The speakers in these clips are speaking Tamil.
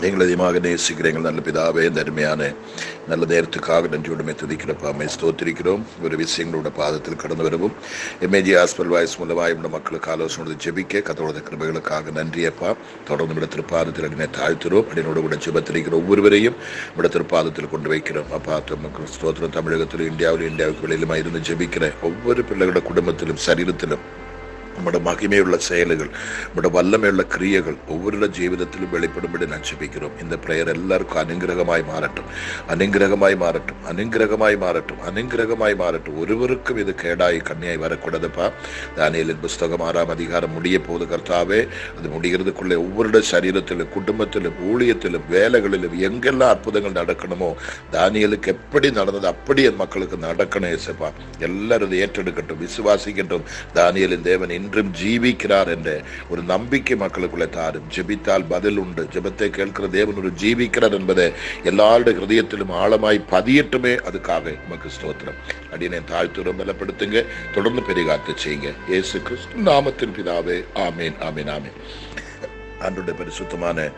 எங்களை அதிகமாக நேசிக்கிற எங்கள் நல்ல பிதாவே, இந்த அருமையான நல்ல நேரத்துக்காக நன்றியுடமே துதிக்கிறப்பா, அம்மை ஸ்தோத்திரிக்கிறோம். ஒரு விஷயங்களோட பாதத்தில் கடந்து வரவும் எம்ஏஜி ஹாஸ்பிட்டல் வாய்ஸ் மூலமாக இந்த மக்களுக்கு ஆலோசனை ஜெபிக்க கத்தோட கிருபைகளுக்காக நன்றியப்பா. தொடர்ந்து விட திருப்பாதத்தில் அடிமை தாழ்த்துறோம். அடினோட கூட ஜெபத்திரிக்கிற ஒவ்வொருவரையும் விட திருப்பாதத்தில் கொண்டு வைக்கிறோம் அப்பா. மக்கள் ஸ்தோத்திரம். தமிழகத்திலும் இந்தியாவுக்கு வெளியிலுமா இருந்து ஜெபிக்கிற ஒவ்வொரு பிள்ளைகளோட குடும்பத்திலும் சரீரத்திலும் நம்முடைய மகிமையுள்ள செயல்கள், நம்முடைய வல்லமையுள்ள கிரியைகள் ஒவ்வொரு ஜீவிதத்திலும் வெளிப்படும்படி நான் ஜெபிக்கிறோம். இந்த பிரேயர் எல்லாருக்கும் அனுங்கிரகமாய் மாறட்டும், அனுங்கிரகமாய் மாறட்டும், அனுங்கிரகமாய் மாறட்டும், அனுங்கிரகமாய் மாறட்டும். ஒருவருக்கும் இது கேடாய் கண்ணியாய் வரக்கூடாதுப்பா. தானியேலின் புஸ்தகம் 6ஆம் அதிகாரம் முடிய போது கர்த்தாவே, அது முடிகிறதுக்குள்ளே ஒவ்வொரு சரீரத்திலும், குடும்பத்திலும், ஊழியத்திலும், வேலைகளிலும் எங்கெல்லாம் அற்புதங்கள் நடக்கணுமோ, தானியேலுக்கு எப்படி நடந்தது அப்படி என் மக்களுக்கு நடக்கணும் ஏசப்பா. எல்லாரும் இதை ஏற்றெடுக்கட்டும், விசுவாசிக்கட்டும். தானியேலின் தேவன் இன்றும் ஜீவிக்கிறார் என்ற ஒரு நம்பிக்கை மக்களுக்குள்ளே தாரும். ஜெபித்தால் பதில் உண்டு. ஜெபத்தை கேட்கிற தேவன் ஒரு ஜீவிக்கிறார் என்பதை எல்லாருடைய ஹிருதயத்திலும் ஆழமாய் பதியட்டுமே. அதுக்காக உமக்கு ஸ்தோத்திரம். அடியனை தாழ்த்துறம் பலப்படுத்துங்க. தொடர்ந்து பெரிகாத்து செய்யுங்க. இயேசு கிறிஸ்து நாமத்தின் பிதாவே, ஆமீன், ஆமீன், ஆமீன். ஆண்டவருடைய பரிசுத்தமான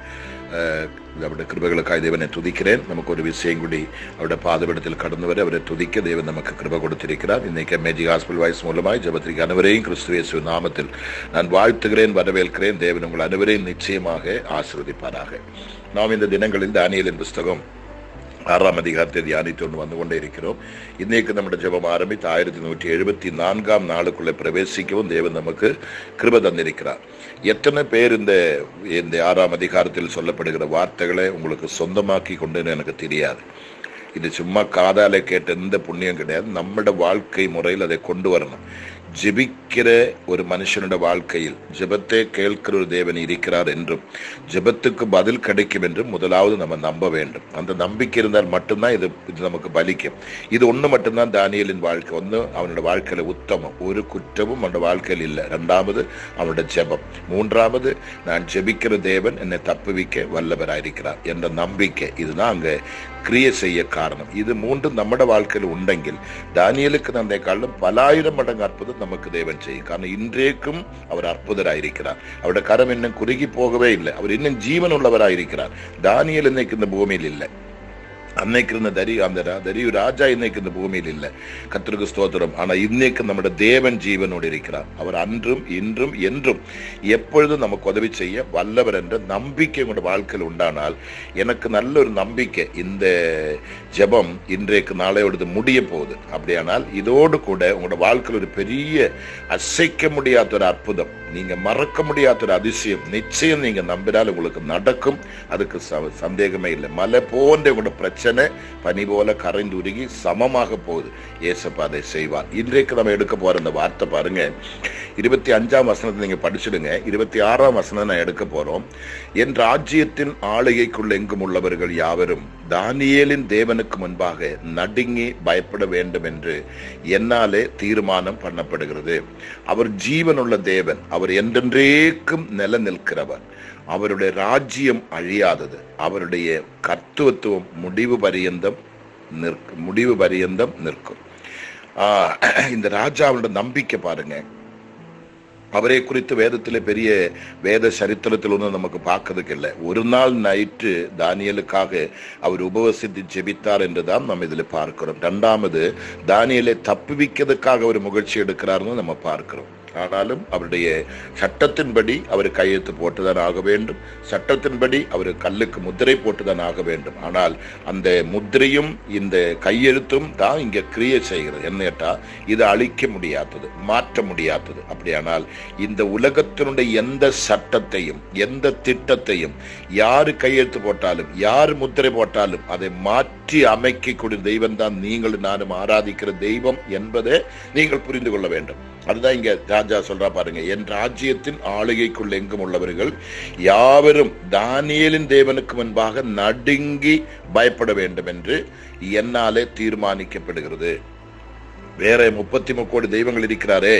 அவருடைய கிருபைகளுக்காக தேவனை துதிக்கிறேன். நமக்கு ஒரு விஷயம் கூடி அவருடைய பாதபடத்தில் கடந்து வர அவரை துதிக்க தேவன் நமக்கு கிருபை கொடுத்திருக்கிறார். இன்னைக்கு எம்ஏஜி ஹாஸ்பிட்டல் வாய்ஸ் மூலமாய் ஜெபத்திற்கு அனைவரையும் கிறிஸ்து இயேசு நாமத்தில் நான் வாழ்த்துகிறேன், வரவேற்கிறேன். தேவன் உங்கள் அனைவரையும் நிச்சயமாக ஆசீர்வதிப்பாராக. நாம் இந்த தினங்களில் தானியேலின் புஸ்தகம் 6ஆம் அதிகாரத்தை தியானித்து வந்து கொண்டே இருக்கிறோம். இன்னைக்கு நம்முடைய ஜெபம் ஆரம்பித்து 1174ஆம் நாளுக்குள்ளே பிரவேசிக்கவும் தேவன் நமக்கு கிருபை தந்திருக்கிறார். எத்தனை பேர் இந்த 6ஆம் அதிகாரத்தில் சொல்லப்படுகிற வார்த்தைகளை உங்களுக்கு சொந்தமாக்கி கொண்டு எனக்கு தெரியாது. இது சும்மா காதால கேட்ட எந்த புண்ணியம் கிடையாது. நம்முடைய வாழ்க்கை முறையில் அதை கொண்டு வரணும். ஜெபிக்கிற ஒரு மனுஷனுடைய வாழ்க்கையில் ஜெபத்தை கேட்கிற ஒரு தேவன் இருக்கிறார் என்றும் ஜெபத்துக்கு பதில் கிடைக்கும் என்றும் முதலாவது நம்ம நம்ப வேண்டும். அந்த நம்பிக்கை இருந்தால் மட்டும்தான் இது நமக்கு பலிக்கும். இது ஒன்று மட்டும்தான் தானியேலின் வாழ்க்கை. ஒன்று, அவனோட வாழ்க்கையில உத்தமம், ஒரு குற்றமும் அவனோட வாழ்க்கையில் இல்லை. 2வது, அவனோட ஜெபம். 3வது, நான் ஜெபிக்கிற தேவன் என்னை தப்புவிக்க வல்லவராயிருக்கிறார் என்ற நம்பிக்கை. இதுதான் அங்க கிரியை செய்ய காரணம். இது மூன்றும் நம்மட வாழ்க்கையில் உண்டெங்கில் தானியேலுக்கு அந்த காலம் பல ஆயிரம் மடங்கு அற்புதம் நமக்கு தேவன் செய்யும். காரணம் இன்றைக்கும் அவர் அற்புதராயிருக்கிறார். அவருடைய கரம் இன்னும் குறுகி போகவே இல்லை. அவர் இன்னும் ஜீவன் உள்ளவராயிருக்கிறார். தானியேல் இன்னைக்கு இந்த பூமியில் இல்லை. அன்னைக்கு இருந்த தரியு ராஜா இன்னைக்கு இந்த பூமியில் இல்லை. கர்த்தருக்கு ஸ்தோத்திரம். ஆனா இன்னைக்கு நம்முடைய தேவன் ஜீவனோடு இருக்கிறார். அவர் அன்றும் இன்றும் என்றும் எப்பொழுதும் நமக்கு உதவி செய்ய வல்லவர் என்ற நம்பிக்கை உங்களோட வாழ்க்கையில் உண்டானால், எனக்கு நல்ல ஒரு நம்பிக்கை இந்த ஜெபம் இன்றைக்கு நாளையோடு முடிய போகுது. அப்படியானால் இதோடு கூட உங்களோட வாழ்க்கையில் ஒரு பெரிய அசைக்க முடியாத ஒரு அற்புதம், நீங்க மறக்க முடியாத ஒரு அதிசயம் நிச்சயம் நீங்க நம்பினால் உங்களுக்கு நடக்கும். அதுக்கு சந்தேகமே இல்லை. மலை போன்ற உங்களோட பிரச்சனை பனி போல கரைந்து உருகி சமமாக போகுது. ஏசப்பா அதை செய்வார். இன்றைக்கு நம்ம எடுக்க போற அந்த வார்த்தை பாருங்க, 25ஆம் வசனத்தை நீங்க படிச்சிடுங்க. 26ஆம் வசனம் நான் எடுக்க போறோம். என் ராஜ்யத்தின் ஆளுகைக்குள் எங்கும் உள்ளவர்கள் யாவரும் தானியேலின் தேவனுக்கு முன்பாக நடுங்கி பயப்பட வேண்டும் என்று என்னாலே தீர்மானம் பண்ணப்படுகிறது. அவர் ஜீவனுள்ள தேவன், அவர் என்றென்றைக்கும் நில நிற்கிறவர், அவருடைய ராஜ்யம் அழியாதது, அவருடைய கர்த்தத்துவம் முடிவு பரியந்தம் நிற்கும். இந்த ராஜாவோட நம்பிக்கை பாருங்க. அவரை குறித்து வேதத்திலே பெரிய வேத சரித்திரத்தில் ஒன்றும் நமக்கு பார்க்கறதுக்கு இல்லை. ஒரு நாள் நைட்டு தானியேலுக்காக அவர் உபவசித்து ஜெபித்தார் என்றுதான் நம்ம இதுல பார்க்கிறோம். 2வது, தானியேலை தப்புவிக்கிறதுக்காக அவர் முயற்சி எடுக்கிறார்னு நம்ம பார்க்கிறோம். ஆனாலும் அவருடைய சட்டத்தின்படி அவர் கையெழுத்து போட்டுதான் ஆக வேண்டும். சட்டத்தின்படி அவர் கல்லுக்கு முத்திரை போட்டுதான் ஆக வேண்டும். ஆனால் அந்த முத்திரையும் இந்த கையெழுத்தும் தான் இங்க கிரியை செய்கிறது. என்ன கேட்டா, இது அழிக்க முடியாதது, மாற்ற முடியாதது. அப்படியானால் இந்த உலகத்தினுடைய எந்த சட்டத்தையும் எந்த திட்டத்தையும் யாரு கையெழுத்து போட்டாலும் யார் முத்திரை போட்டாலும் அதை மாற்றி அமைக்கக்கூடிய தெய்வம் தான் நீங்கள் நானும் ஆராதிக்கிற தெய்வம் என்பதை நீங்கள் புரிந்து கொள்ள வேண்டும். அதுதான் இங்க ராஜா சொல்றா பாருங்க, என் ராஜ்யத்தின் ஆளுகைக்குள் எங்கும் உள்ளவர்கள் யாவரும் தானியேலின் தேவனுக்கு முன்பாக நடுங்கி பயப்பட வேண்டும் என்று என்னாலே தீர்மானிக்கப்படுகிறது. வேற 33 கோடி தெய்வங்கள் இருக்கிறாரே,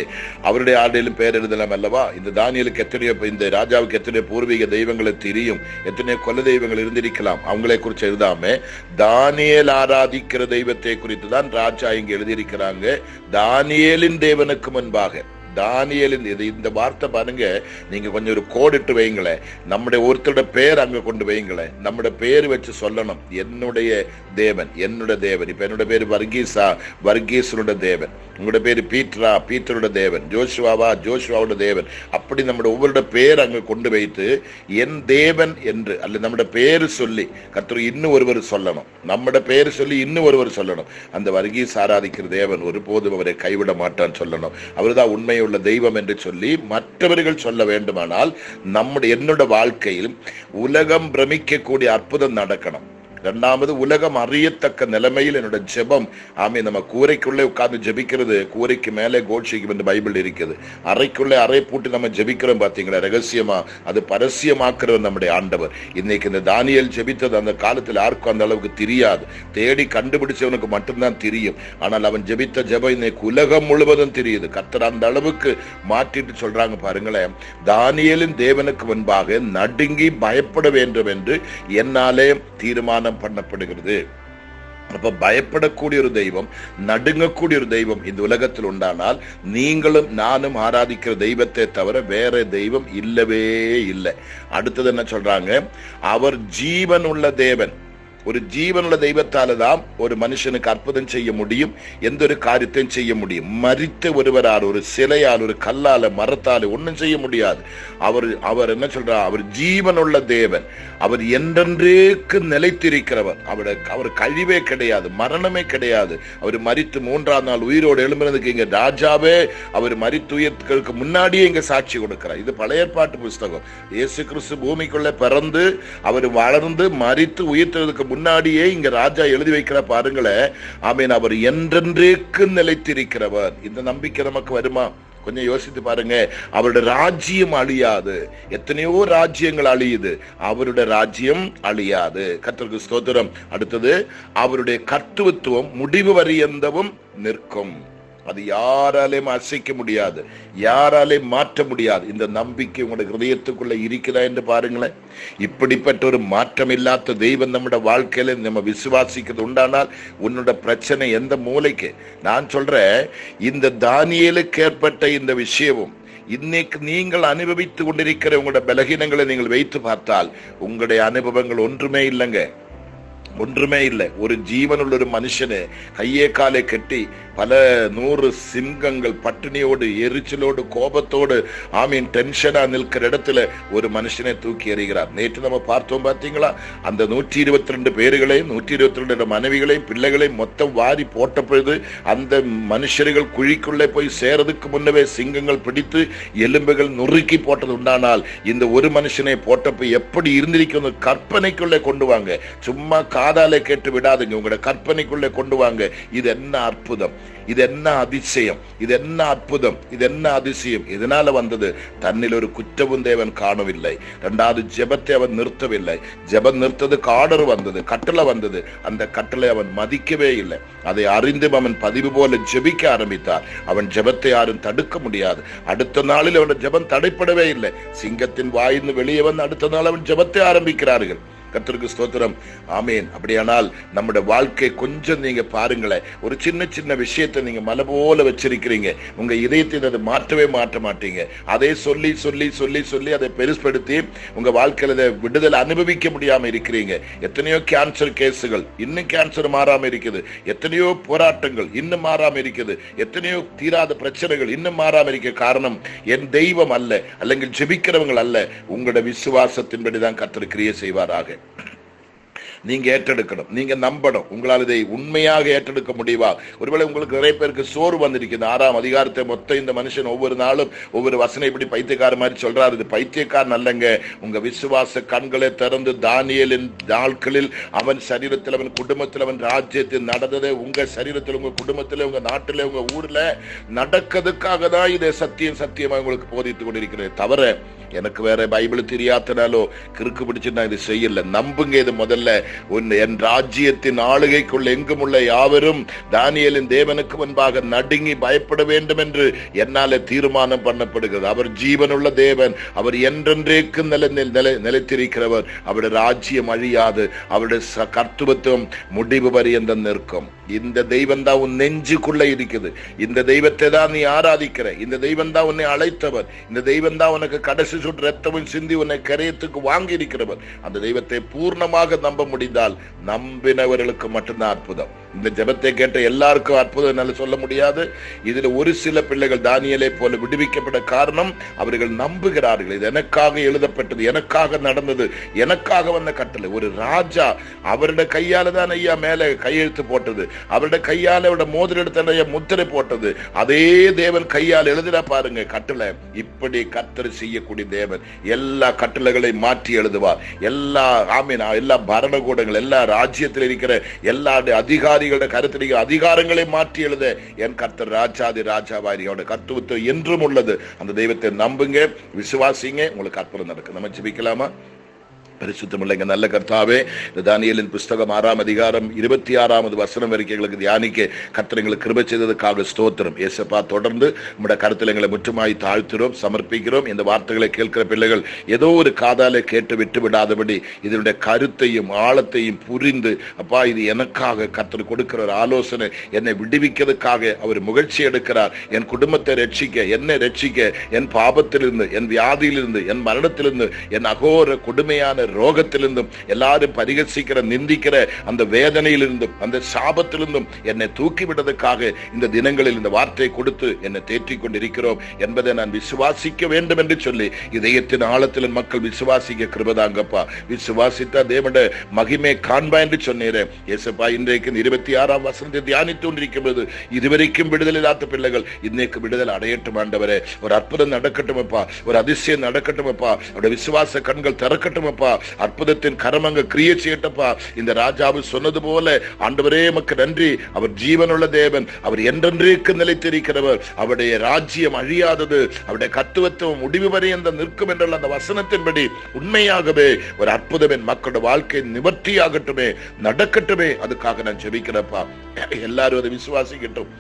அவருடைய ஆடையிலும் பேர் எழுதலாம் அல்லவா? இந்த தானியேலுக்கு எத்தனையோ, இந்த ராஜாவுக்கு எத்தனையோ பூர்வீக தெய்வங்களை தெரியும், எத்தனையோ கொல்ல தெய்வங்கள் இருந்திருக்கலாம். அவங்களை குறித்து எழுதாம தானியேல் ஆராதிக்கிற தெய்வத்தை குறித்து தான் ராஜா இங்க எழுதியிருக்கிறாங்க. தானியேலின் தேவனுக்கு முன்பாக தானியேலின் இந்த வார்த்தை பாருங்க, நீங்க கொஞ்சம் ஒரு கோடிட்டு வைங்களேன், நம்முடைய ஒருத்தரோட பேர் அங்க கொண்டு வைங்களேன், நம்முடைய பேர் வச்சு சொல்லணும், என்னுடைய தேவன், என்னுடைய தேவன். இப்ப என்னோட பேரு வர்கீஸா, வர்கீஸனோட தேவன். உங்களோட பேரு பீட்டரா, பீட்டரோட தேவன். ஜோஷுவாவா, ஜோஷுவாவோட தேவன். அப்படி நம்முடைய ஒவ்வொருட பேர் அங்க கொண்டு வைத்து என் தேவன் என்று அல்ல நம்முடைய பேரு சொல்லி கர்த்தர் இன்னும் ஒருவர் சொல்லணும், நம்முடைய பேரு சொல்லி இன்னும் ஒருவர் சொல்லணும். அந்த வர்கீஸ் ஆராதிக்கிற தேவன் ஒருபோதும் அவரை கைவிட மாட்டான்னு சொல்லணும். அவர்தான் உண்மையுள்ள தெய்வம் என்று சொல்லி மற்றவர்கள் சொல்ல வேண்டுமானால் என்னோட வாழ்க்கையில் உலகம் பிரமிக்கக்கூடிய அற்புதம் நடக்கணும். இரண்டாவது, உலகம் அறியத்தக்க நிலைமையில் என்னோட ஜெபம். ஆமே, நம்ம கூரைக்குள்ளே உட்கார்ந்து ஜெபிக்கிறது, கூரைக்கு மேலே கோட்சிக்கும் என்று பைபிள் இருக்குது. அறைக்குள்ளே அறை பூட்டி நம்ம ஜெபிக்கிறோம் பாத்தீங்களா, ரகசியமா. அது பரசியமாக்குறது நம்முடைய ஆண்டவர். இன்னைக்கு இந்த தானியேல் ஜெபித்தது அந்த காலத்தில் யாருக்கும் அந்த அளவுக்கு தெரியாது, தேடி கண்டுபிடிச்சவனுக்கு மட்டும்தான் தெரியும். ஆனால் அவன் ஜெபித்த ஜெபம் இன்னைக்கு உலகம் முழுவதும் தெரியுது. கர்த்தர் அந்த அளவுக்கு மாற்றிட்டு சொல்றாங்க பாருங்களேன், தானியேலின் தேவனுக்கு முன்பாக நடுங்கி பயப்பட வேண்டும் என்று என்னாலே தீர்மானம் பண்ணப்படுகிறது. அப்ப பயப்படக்கூடிய ஒரு தெய்வம், நடுங்கக்கூடிய ஒரு தெய்வம் இந்த உலகத்தில் உண்டானால் நீங்களும் நானும் ஆராதிக்கிற தெய்வத்தை தவிர வேற தெய்வம் இல்லவே இல்லை. அடுத்தது என்ன சொல்றாங்க, அவர் ஜீவன் உள்ள தேவன். ஒரு ஜீவனுள்ள தெய்வத்தால தான் ஒரு மனுஷனுக்கு அற்புதம் செய்ய முடியும், எந்த ஒரு காரியத்தையும் செய்ய முடியும். மரித்த ஒருவரால், ஒரு சிலையால், ஒரு கல்லால, மரத்தால ஒன்னும் செய்ய முடியாது. அவர் என்ன சொல்றார், அவர் ஜீவனுள்ள தேவன், அவர் என்றென்றைக்கு நிலைத்திருக்கிறவர். அவர் கழிவே கிடையாது, மரணமே கிடையாது. அவர் மரித்து 3ஆம் நாள் உயிரோடு எழும்பினதுக்கு இங்க ராஜாவே அவர் மரித்து உயிர்க்கு முன்னாடியே இங்க சாட்சி கொடுக்கிறார். இது பழைய ஏற்பாட்டு புஸ்தகம். இயேசு கிறிஸ்து பூமிக்குள்ள பிறந்து அவர் வளர்ந்து மரித்து உயிர்த்ததுக்கு முன்னாடியே இங்க ராஜா எழுதி வைக்கிற பாருங்களேன். ஆமீன். அவர் என்றென்றைக்கு நிலைத்திருக்கிறவர். இந்த நம்பிக்கை நமக்கு வருமா? கொஞ்சம் யோசித்து பாருங்க. அவருடைய ராஜ்யம் அழியாது. எத்தனையோ ராஜ்யங்கள் அழியுது, அவருடைய ராஜ்யம் அழியாது. கர்த்தருக்கு ஸ்தோத்திரம். அடுத்தது, அவருடைய கர்த்தத்துவம் முடிவு வரையந்தவும் நிற்கும். அது யாராலையும் அசைக்க முடியாது, யாராலையும் மாற்ற முடியாது. இந்த நம்பிக்கை உங்களுடைய ஹிருதயத்துக்குள்ள இருக்கிறதா என்று பாருங்களேன். இப்படிப்பட்ட ஒரு மாற்றம் இல்லாத தெய்வம் நம்முடைய வாழ்க்கையில நம்ம விசுவாசிக்கிறது உண்டானால் உன்னோட பிரச்சனை எந்த மூலைக்கு. நான் சொல்றேன், இந்த தானியேலுக்கு ஏற்பட்ட இந்த விஷயமும் இன்னைக்கு நீங்கள் அனுபவித்து கொண்டிருக்கிற உங்களோட பலகீனங்களை நீங்கள் வைத்து பார்த்தால் உங்களுடைய அனுபவங்கள் ஒன்றுமே இல்லைங்க, ஒன்றுமே இல்லை. ஒரு ஜீவனுள்ள ஒரு மனுஷனை கையே காலை கட்டி பல 100 சிங்கங்கள் பட்டினியோடு, எரிச்சலோடு, கோபத்தோடு, ஆமீன், டென்ஷனா நிற்கிற இடத்துல ஒரு மனுஷனை தூக்கி எறிகிறார். நேற்று நம்ம பார்த்தோம் பாத்தீங்களா, அந்த 122 பேர்களையும் 122 மனைவிகளையும் பிள்ளைகளையும் மொத்தம் வாரி போட்ட பொழுது அந்த மனுஷர்கள் குழிக்குள்ளே போய் சேரதுக்கு முன்னவே சிங்கங்கள் பிடித்து எலும்புகள் நொறுக்கி போட்டது உண்டானால் இந்த ஒரு மனுஷனை போட்டப்ப எப்படி இருந்திருக்கும் கற்பனைக்குள்ளே கொண்டு வாங்க. சும்மா காதாலே கேட்டு விடாதுங்க, உங்களோட கற்பனைக்குள்ளே கொண்டு வாங்க. இது என்ன அற்புதம், இது என்ன அதிசயம், இது என்ன அற்புதம், இது என்ன அதிசயம். இதனால வந்தது, தன்னில் ஒரு குற்றவும் தேவன் காணவில்லை. இரண்டாவது, ஜெபத்தை அவன் நிறுத்தவில்லை. ஜெபம் நிறுத்ததுக்கு ஆர்டர் வந்தது, கட்டளை வந்தது. அந்த கட்டளை அவன் மதிக்கவே இல்லை. அதை அறிந்து அவன் பதிவு போல ஜெபிக்க ஆரம்பித்தார். அவன் ஜெபத்தை யாரும் தடுக்க முடியாது. அடுத்த நாளில் அவன் ஜெபம் தடைப்படவே இல்லை. சிங்கத்தின் வாயின்னு வெளியே வந்து அடுத்த நாள் அவன் ஜெபத்தை ஆரம்பிக்கிறார்கள். கர்த்தருக்கு ஸ்தோத்திரம். ஆமீன். அப்படியானால் நம்முடைய வாழ்க்கை கொஞ்சம் நீங்க பாருங்களேன். ஒரு சின்ன சின்ன விஷயத்தை நீங்க மலை போல வச்சிருக்கிறீங்க, உங்க இதயத்தில் அதை மாற்றவே மாற்ற மாட்டீங்க. அதை சொல்லி சொல்லி சொல்லி சொல்லி அதை பெருசுபடுத்தி உங்க வாழ்க்கையில விடுதலை அனுபவிக்க முடியாம இருக்கிறீங்க. எத்தனையோ கேன்சர் கேஸுகள் இன்னும் கேன்சர் மாறாம இருக்குது, எத்தனையோ போராட்டங்கள் இன்னும் மாறாம இருக்குது, எத்தனையோ தீராத பிரச்சனைகள் இன்னும் மாறாம இருக்க. காரணம் என் தெய்வம் அல்ல, அல்லங்கள் ஜெபிக்கிறவங்கள் அல்ல, உங்களோட விசுவாசத்தின்படிதான் கர்த்தர் கிரியை செய்வாராக. நீங்க ஏற்றெடுக்கணும், நீங்க நம்பணும். உங்களால் இதை உண்மையாக ஏற்றெடுக்க முடியுமா? ஒருவேளை உங்களுக்கு நிறைய பேருக்கு சோறு வந்திருக்கு. 6ஆம் அதிகாரத்தை மொத்தம் இந்த மனுஷன் ஒவ்வொரு நாளும் ஒவ்வொரு வசனம் இப்படி பைத்தியக்கார மாதிரி சொல்றாரு. இது பைத்தியக்காரன் அல்லங்க. உங்க விசுவாச கண்களை திறந்து தானியேலின் நாட்களில் அவன் சரீரத்தில், அவன் குடும்பத்தில், அவன் ராஜ்யத்தில் நடந்தது உங்க சரீரத்தில், உங்க குடும்பத்தில், உங்க நாட்டில், உங்க ஊர்ல நடக்கிறதுக்காக தான் இதை சத்தியம் சத்தியமா உங்களுக்கு போதித்துக் கொண்டிருக்கிறேன். தவிர எனக்கு வேற பைபிள் தெரியாதனாலோ கிறுக்கு பிடிச்சு நான் இது செய்யல. நம்புங்க. இது முதல்ல என் ராஜ்யத்தின் ஆளுகைக்குள்ள எங்கும் உள்ள யாவரும் தானியேலின் தேவனுக்கு முன்பாக நடுங்கி பயப்பட வேண்டும் என்று என்னால தீர்மானம் பண்ணப்படுகிறது. அவர் ஜீவனுள்ள தேவன், அவர் என்றென்றைக்கு நிலைத்திருக்கிறவர். அவருடைய ராஜ்யம் அழியாது, அவருடைய கர்த்தத்துவம் முடிவு பரியந்தம் நிற்கும். இந்த தெய்வம் தான் உன் நெஞ்சுக்குள்ள இருக்குது. இந்த தெய்வத்தை தான் நீ ஆராதிக்கிற. இந்த தெய்வம் தான் உன்னை அழைத்தவர். இந்த தெய்வம் தான் உனக்கு கடைசி சுற்று ரத்தமும் சிந்தி உன்னை கரையத்துக்கு வாங்கி இருக்கிறவர். அந்த தெய்வத்தை பூர்ணமாக நம்ப முடிந்தால் நம்பினவர்களுக்கு மட்டும்தான் அற்புதம். இந்த ஜெபத்தை கேட்ட எல்லாருக்கும் அற்புதம் என்னால சொல்ல முடியாது. இதுல ஒரு சில பிள்ளைகள் தானியேலை போல விடுவிக்கப்பட்ட காரணம் அவர்கள் நம்புகிறார்கள். இது எனக்காக எழுதப்பட்டது, எனக்காக நடந்தது, எனக்காக வந்த கட்டளை. ஒரு ராஜா அவருடைய கையால தான் ஐயா மேல கையெழுத்து போட்டது, அவருடைய கையால அவருடைய மோதிரத்தை முத்திரை போட்டது. அதே தேவன் கையால் எழுதினா பாருங்க கட்டளை. இப்படி கர்த்தர் செய்யக்கூடிய தேவன் எல்லா கட்டளைகளையும் மாற்றி எழுதுவார். எல்லா எல்லா பரணகூடங்கள், எல்லா ராஜ்யத்தில் இருக்கிற எல்லா அதிகாரிகளோட கருத்து அதிகாரங்களை மாற்றி எழுத என் கர்த்தர் ராஜாதி ராஜாவாரி அவருடைய கர்த்தத்துவம் என்றும் உள்ளது. அந்த தெய்வத்தை நம்புங்க, விசுவாசிங்க, உங்களுக்கு அற்புதம் நடக்கும். நம்ம ஜெபிக்கலாமா? பரிசுத்தமுள்ள நல்ல கர்த்தாவே, தானியேலின் புஸ்தகம் 6ஆம் அதிகாரம் 26வது வசனம் வரைக்கும் எங்களுக்கு தியானிக்க கர்த்தர் எங்களுக்கு கிருபை செய்ததற்காக ஸ்தோத்திரம். ஏசப்பா, தொடர்ந்து நம்முடைய கருத்தில் எங்களை முற்றுமாய் தாழ்த்துறோம், சமர்ப்பிக்கிறோம். இந்த வார்த்தைகளை கேட்கிற பிள்ளைகள் ஏதோ ஒரு காதால கேட்டு விட்டு விடாதபடி இதனுடைய கருத்தையும் ஆழத்தையும் புரிந்து, அப்பா இது எனக்காக கர்த்தர் கொடுக்கிற ஒரு ஆலோசனை, என்னை விடுவிக்கிறதுக்காக அவர் முயற்சி எடுக்கிறார், என் குடும்பத்தை ரட்சிக்க, என்னை ரட்சிக்க, என் பாபத்திலிருந்து, என் வியாதியிலிருந்து, என் மரணத்திலிருந்து, என் அகோர கொடுமையான ரோகத்திலிருந்தும், எல்லாரும் பரிகசிக்கிற நிந்திக்கிற அந்த வேதனையிலிருந்தும், அந்த சாபத்திலிருந்தும் என்னை தூக்கிவிட்டதற்காக இந்த தினங்களில் இந்த வார்த்தையை கொடுத்து என்னை தேற்றிக் கொண்டிருக்கிறோம் என்பதை நான் விசுவாசிக்க வேண்டும் என்று சொல்லி இதயத்தின் ஆழத்தில் மக்கள் விசுவாசிக்க கிருபதாங்கப்பா. விசுவாசித்தா தேவனுடைய மகிமை காண்பா என்று சொன்னேன். இயேசுப்பா, இன்றைக்கு 26ஆம் வசனத்தை தியானித்து கொண்டிருக்கிறது. இதுவரைக்கும் விடுதலை இல்லாத பிள்ளைகள் இன்னைக்கு விடுதலை அடையட்டும் ஆண்டவரே. ஒரு அற்புதம் நடக்கட்டும் அப்பா, ஒரு அதிசயம் நடக்கட்டும் அப்பா, அவருடைய விசுவாச கண்கள் திறக்கட்டும் அப்பா, அற்புதத்தின் கரமங்க கிரியை செய்யட்டப்பா. இந்த ராஜாவு சொன்னது போல ஆண்டவரே உமக்கு நன்றி. அவர் ஜீவனுள்ள தேவன், அவர் என்றென்றைக்கு நிலைத்திருக்கிறவர், அவருடைய ராஜ்யம் அழியாதது, அவருடைய கர்த்தத்துவம் முடிவு வரை அந்த நிற்கும் என்ற அந்த வசனத்தின்படி உண்மையாகவே ஒரு அற்புதம் என் மக்களோட வாழ்க்கை நிவர்த்தியாகட்டுமே, நடக்கட்டுமே. அதுக்காக நான் ஜெபிக்கிறப்பா. எல்லாரும் அதை விசுவாசிக்கட்டும்,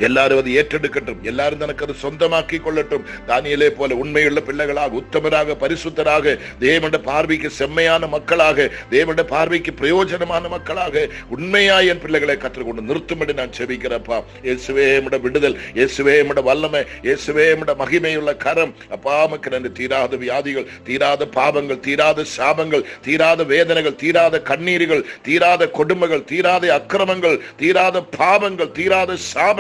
எல்லாரும் அதை ஏற்றெடுக்கட்டும், எல்லாரும் தனக்கு அது சொந்தமாக்கி கொள்ளட்டும். தானியேலை போல உண்மையுள்ள பிள்ளைகளாக, உத்தமராக, பரிசுத்தராக, தேவனுடைய பார்வைக்கு செம்மையான மக்களாக, தேவனுடைய பார்வைக்கு பிரயோஜனமான மக்களாக உண்மையாய் என் பிள்ளைகளை கற்றுக்கொண்டு நிறுத்தும்படி நான் செபிக்கிறப்பா. இயேசுவே உம்முடைய விடுதல், இயேசுவே உம்முடைய வல்லமை, இயேசுவே உம்முடைய மகிமையுள்ள கரம் அப்பா. உமக்கு நன்றி. தீராத வியாதிகள், தீராத பாவங்கள், தீராத சாபங்கள், தீராத வேதனைகள், தீராத கண்ணீர்கள், தீராத கொடுமைகள், தீராத அக்கிரமங்கள், தீராத பாவங்கள், தீராத சாபங்கள்,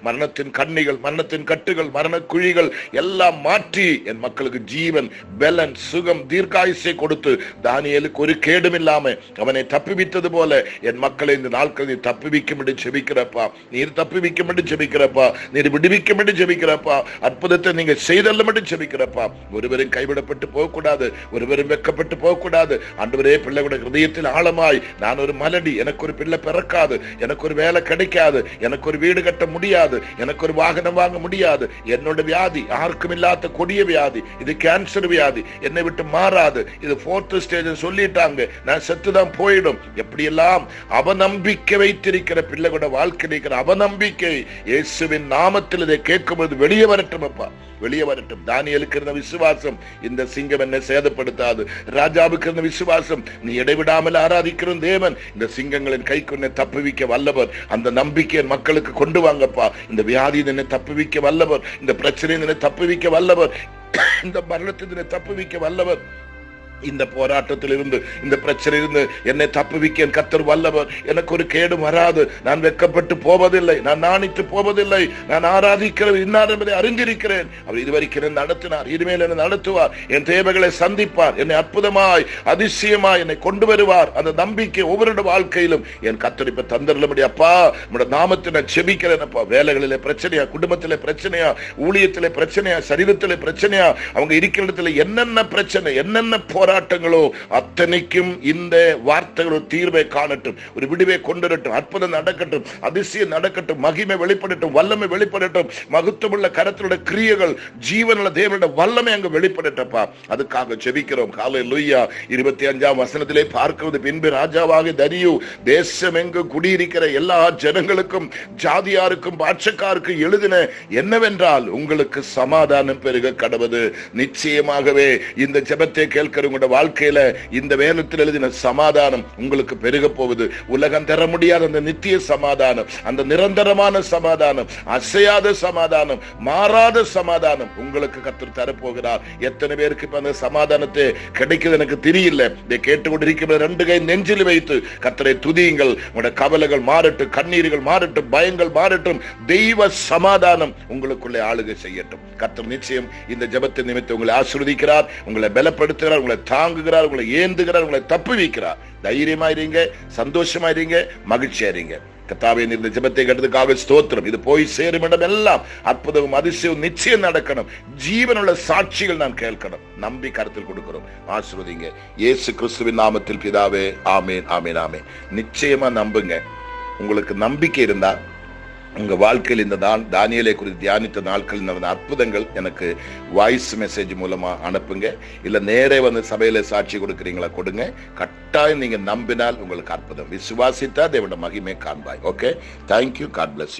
மரணத்தின் கண்ணிகள், மரணத்தின் கட்டுகள், மரண குழிகள் எல்லாம் மாற்றி என் மக்களுக்கு ஜீவன், பலன், சுகம், தீர்க்காயுசை கொடுத்து தானியேலுக்கு ஒரு கேடும் இல்லாம அவனை தப்புவித்தது போல என் மக்களை இந்த நாட்கள் நீர் தப்புவிக்கும்படி ஜெபிக்கிறப்பா. நீர் தப்புவிக்கும்படி ஜெபிக்கிறப்பா. நீர் விடுவிக்கும்படி ஜெபிக்கிறப்பா. அற்புதத்தை நீங்க செய்தல்லும்படி ஜெபிக்கிறப்பா. ஒருவரும் கைவிடப்பட்டு போகக்கூடாது, ஒருவரும் வெக்கப்பட்டு போகக்கூடாது. ஆண்டவரே, பிள்ளைகளுடைய ஹிருதயத்தில் ஆழமாய் நான் ஒரு மலடி, எனக்கு ஒரு பிள்ளை பிறக்காது, எனக்கு ஒரு வேலை கிடைக்காது, எனக்கு ஒரு வீடு கட்ட முடியாது, எனக்கு ஒரு வாகனம் வாங்க முடியாது, என்னோட வியாதி யாருக்கும் இல்லாத கொடிய வியாதி, இது கேன்சர் வியாதி, என்னை விட்டு மாறாது, இது 4th ஸ்டேஜ் சொல்லிட்டாங்க, நான் செத்துதான் போயிடும். எப்படியெல்லாம் அவநம்பிக்கை வைத்திருக்கிற பிள்ளைகளோட வாழ்க்கை இருக்கிற அவநம்பிக்கை இயேசுவின் நாமத்தில் இதை கேட்கும்போது வெளியே வரட்டும் அப்பா, வெளியே வரட்டும். தானியேலுக்கு இருந்த விசுவாசம் இந்த சிங்கம் என்னை சேதப்படுத்தாது. ராஜாவுக்கு இருந்த விசுவாசம், நீ இடைவிடாமல் ஆராதிக்கிற தேவன் இந்த சிங்கங்களின் கைக்கு உன்னை தப்புவிக்க வல்லவர். அந்த நம்பிக்கை மக்களுக்கு கொண்டு வாங்கப்பா. இந்த வியாதி என்னை தப்புவிக்க வல்லவர், இந்த பிரச்சனை என்னை தப்புவிக்க வல்லவர், இந்த மரணத்தை தப்புவிக்க வல்லவர். இந்த போராட்டத்தில் இருந்து, இந்த பிரச்சனையிலிருந்து என்னை தப்புவிக்க என் கர்த்தர் வல்லவர். எனக்கு ஒரு கேடும் வராது, நான் வெட்கப்பட்டு போவதில்லை, நான் நாணித்து போவதில்லை. நான் ஆராதிக்கிறவர் இன்னார் என்பதை அறிந்திருக்கிறேன். அவர் இதுவரைக்கும் நடத்தினார், இனிமேல் என்னை நடத்துவார், என் தேவைகளை சந்திப்பார், என்னை அற்புதமாய் அதிசயமாய் என்னை கொண்டு வருவார். அந்த நம்பிக்கை ஒவ்வொரு வாழ்க்கையிலும் என் கர்த்தர் இப்ப தந்தரல அப்பா. உங்களுடைய நாமத்தை நான் செபிக்கிறேன் அப்பா. வேலைகளிலே பிரச்சனையா, குடும்பத்திலே பிரச்சனையா, ஊழியத்திலே பிரச்சனையா, சரீரத்திலே பிரச்சனையா, அவங்க இருக்கிற இடத்துல என்னென்ன பிரச்சனை, என்னென்ன போராட்டங்களோ அத்தனைக்கும் இந்த வார்த்தைகளோட தீர்வை காணட்டும், ஒரு விடுவை கொண்டுரட்டும், அற்புதம் நடக்கட்டும், அதிசயம் நடக்கட்டும், மகிமை வெளிப்படட்டும், வல்லமை வெளிப்படட்டும், மகத்துவமுள்ள கரத்தினுடைய கிரியைகள், ஜீவனுள்ள தேவனுடைய வல்லமை அங்கு வெளிப்படட்டப்பா. அதுக்காக ஜெபிக்கிறோம். ஹல்லேலூயா. 25ஆம் வசனத்திலே பார்க்கிறது, பின்பு ராஜாவாக தரியு தேசம் எங்கு குடியிருக்கிற எல்லா ஜனங்களுக்கும், ஜாதியாருக்கும், பாட்சக்காருக்கும் எழுதின என்னவென்றால், உங்களுக்கு சமாதானம் பெருக கடவது. நிச்சயமாகவே இந்த ஜெபத்தை கேட்கிற உங்களுடைய வாழ்க்கையில இந்த வேதத்தில் எழுதின சமாதானம் உங்களுக்கு பெருக போகுது. உலகம் தர முடியாத அந்த நித்திய சமாதானம், அந்த நிரந்தரமான சமாதானம், அசையாத சமாதானம், மாறாத சமாதானம் உங்களுக்கு கர்த்தர் தரப்போகிறார். எத்தனை பேருக்கு இப்ப அந்த சமாதானத்தை கிடைக்குது எனக்கு தெரியல. இதை கேட்டுக்கொண்டிருக்கிற 2 கை நெஞ்சில் வைத்து கர்த்தரை துதியுங்கள். உங்களுடைய கவலைகள் மாறட்டும், கண்ணீர்கள் மாறட்டும், பயங்கள் மாறட்டும். தெய்வ சமாதானம் உங்களுக்குள்ளே ஆளுகை செய்யட்டும். கர்த்தர் நிச்சயம் இந்த ஜெபத்தின் நிமித்தம் உங்களை ஆசீர்வதிக்கிறார், உங்களை பலப்படுத்துகிறார், உங்களை தாங்குகிறார், உங்களை ஏந்துகிறார், உங்களை தப்புவிக்கிறார். தைரியமாயிருங்க, சந்தோஷமாயிருங்க, மகிழ்ச்சியாயிருங்க. கர்த்தாவே, இந்த ஜெபத்தை கேட்டதுக்காக ஸ்தோத்திரம். இது போய் சேரும் இடம் எல்லாம் அற்புதமும் அதிசயம் நிச்சயம் நடக்கணும். ஜீவனுள்ள சாட்சிகள் நான் கேட்கணும். நம்பி கருத்தில் கொடுக்கிறோம். ஆசீர்வதிங்க இயேசு கிறிஸ்துவின் நாமத்தில் பிதாவே. ஆமேன், ஆமேன், ஆமேன். நிச்சயமா நம்புங்க. உங்களுக்கு நம்பிக்கை இருந்தா உங்க வாழ்க்கையில் இந்த தானியேலை குறித்து தியானித்த நாட்கள் நடந்த அற்புதங்கள் எனக்கு வாய்ஸ் மெசேஜ் மூலமா அனுப்புங்க. இல்ல நேரே வந்து சபையில சாட்சி கொடுக்குறீங்களா கொடுங்க. கட்டாயம் நீங்க நம்பினால் உங்களுக்கு அற்புதம். விசுவாசித்தா தேவனுடைய மகிமை காண்பாய். Okay, thank you. God bless you.